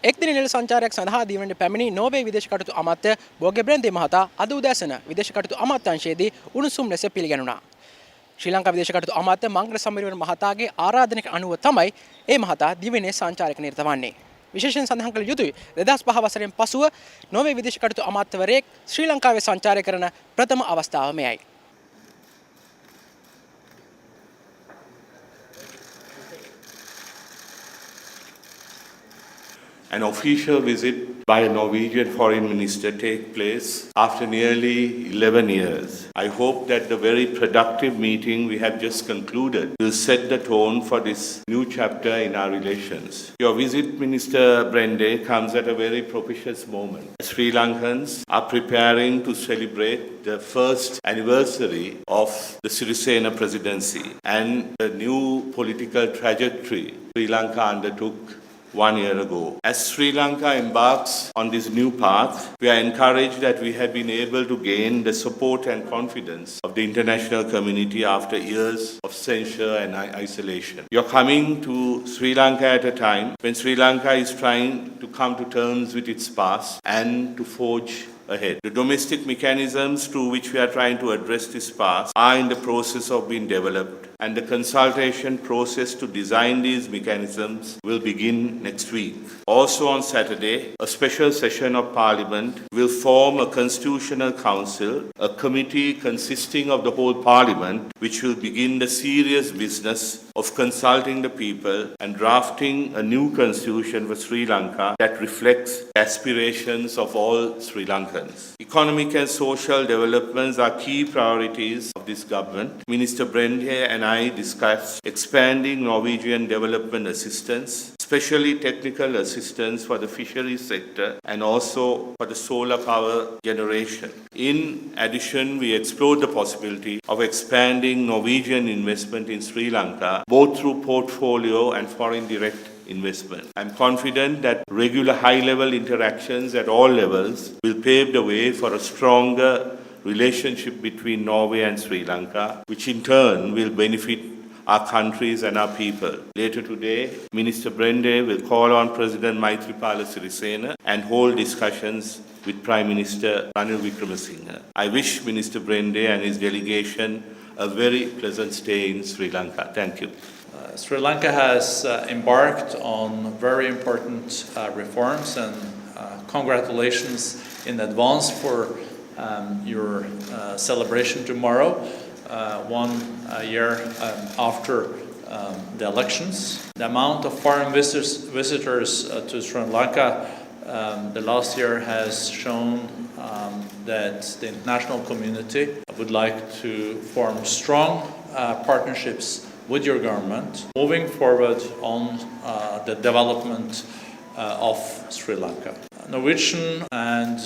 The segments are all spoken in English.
එක්දින නිල සංචාරයක් සඳහා දීවනට පැමිණි නෝර්වේ විදේශ කටයුතු අමාත්‍ය බෝගේ බ්‍රෙන්දේ මහතා අද උදෑසන විදේශ කටයුතු අමාත්‍යාංශයේදී උණුසුම් ලෙස පිළිගැනුණා. ශ්‍රී ලංකා විදේශ කටයුතු අමාත්‍ය මංගල සමරව මහතාගේ ආරාධනයක අනුව තමයි මේ මහතා දිවයිනේ සංචාරක නිරත වන්නේ. විශේෂයෙන් සඳහන් කළ යුතුයි 2005 වසරෙන් පසුව නෝර්වේ විදේශ කටයුතු අමාත්‍යවරයෙක් ශ්‍රී ලංකාවේ සංචාරය කරන ප්‍රථම අවස්ථාව මෙයයි. An official visit by a Norwegian foreign minister take place after nearly 11 years. I hope that the very productive meeting we have just concluded will set the tone for this new chapter in our relations. Your visit, Minister Brende, comes at a very propitious moment. Sri Lankans are preparing to celebrate the first anniversary of the Sirisena presidency and the new political trajectory Sri Lanka undertook 1 year ago. As Sri Lanka embarks on this new path, we are encouraged that we have been able to gain the support and confidence of the international community after years of censure and isolation. You're coming to Sri Lanka at a time when Sri Lanka is trying to come to terms with its past and to forge ahead. The domestic mechanisms through which we are trying to address this past are in the process of being developed, and the consultation process to design these mechanisms will begin next week. Also on Saturday, a special session of Parliament will form a constitutional council, a committee consisting of the whole Parliament, which will begin the serious business of consulting the people and drafting a new constitution for Sri Lanka that reflects aspirations of all Sri Lankans. Economic and social developments are key priorities of this government. Minister Brende and I discussed expanding Norwegian development assistance, especially technical assistance for the fisheries sector and also for the solar power generation. In addition, we explored the possibility of expanding Norwegian investment in Sri Lanka, both through portfolio and foreign direct investment. I'm confident that regular high-level interactions at all levels will pave the way for a stronger relationship between Norway and Sri Lanka, which in turn will benefit our countries and our people. Later today, Minister Brende will call on President Maithripala Sirisena and hold discussions with Prime Minister Ranil Wickremesinghe. I wish Minister Brende and his delegation a very pleasant stay in Sri Lanka. Thank you. Sri Lanka has embarked on very important reforms, and congratulations in advance for your celebration tomorrow, 1 year after the elections. The amount of foreign visitors to Sri Lanka the last year has shown that the international community would like to form strong partnerships with your government, moving forward on the development of Sri Lanka. Norwegian and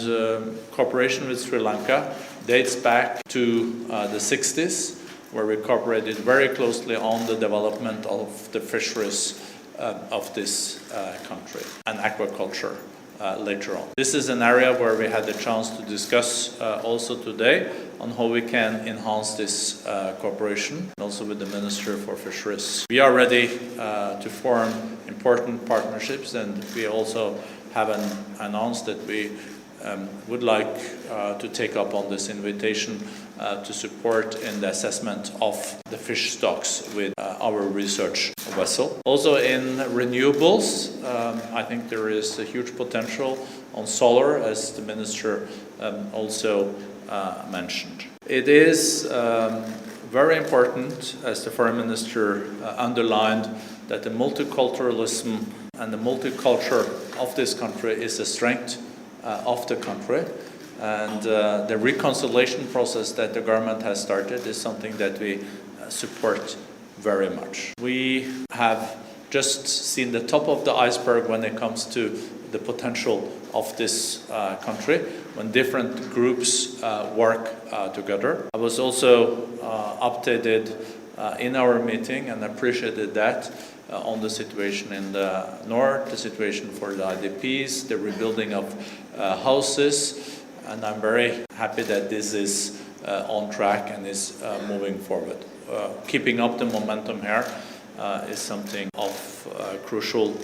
cooperation with Sri Lanka dates back to the 60s, where we cooperated very closely on the development of the fisheries of this country and aquaculture later on. This is an area where we had the chance to discuss also today on how we can enhance this cooperation, and also with the Minister for Fisheries. We are ready to form important partnerships, and we also have announced that we would like to take up on this invitation to support in the assessment of the fish stocks with our research vessel. Also in renewables, I think there is a huge potential on solar, as the Minister also mentioned. It is very important, as the Foreign Minister underlined, that the multiculturalism and the multiculture of this country is the strength of the country, and the reconciliation process that the government has started is something that we support very much. We have just seen the top of the iceberg when it comes to the potential of this country when different groups work together. I was also updated in our meeting and appreciated that on the situation in the north, the situation for the IDPs, the rebuilding of houses, and I'm very happy that this is on track and is moving forward. Keeping up the momentum here is something of crucial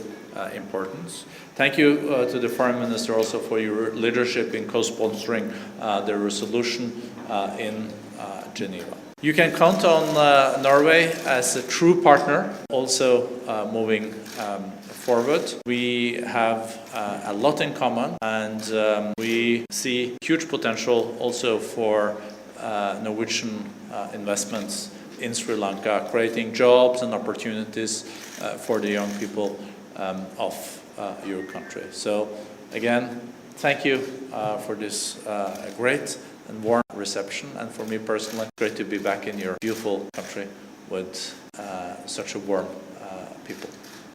important. Thank you to the Foreign Minister also for your leadership in co-sponsoring the resolution in Geneva. You can count on Norway as a true partner, also moving forward. We have a lot in common, and we see huge potential also for Norwegian investments in Sri Lanka, creating jobs and opportunities for the young people of your country. So again, thank you for this great and warm reception, and for me personally, great to be back in your beautiful country with such a warm people.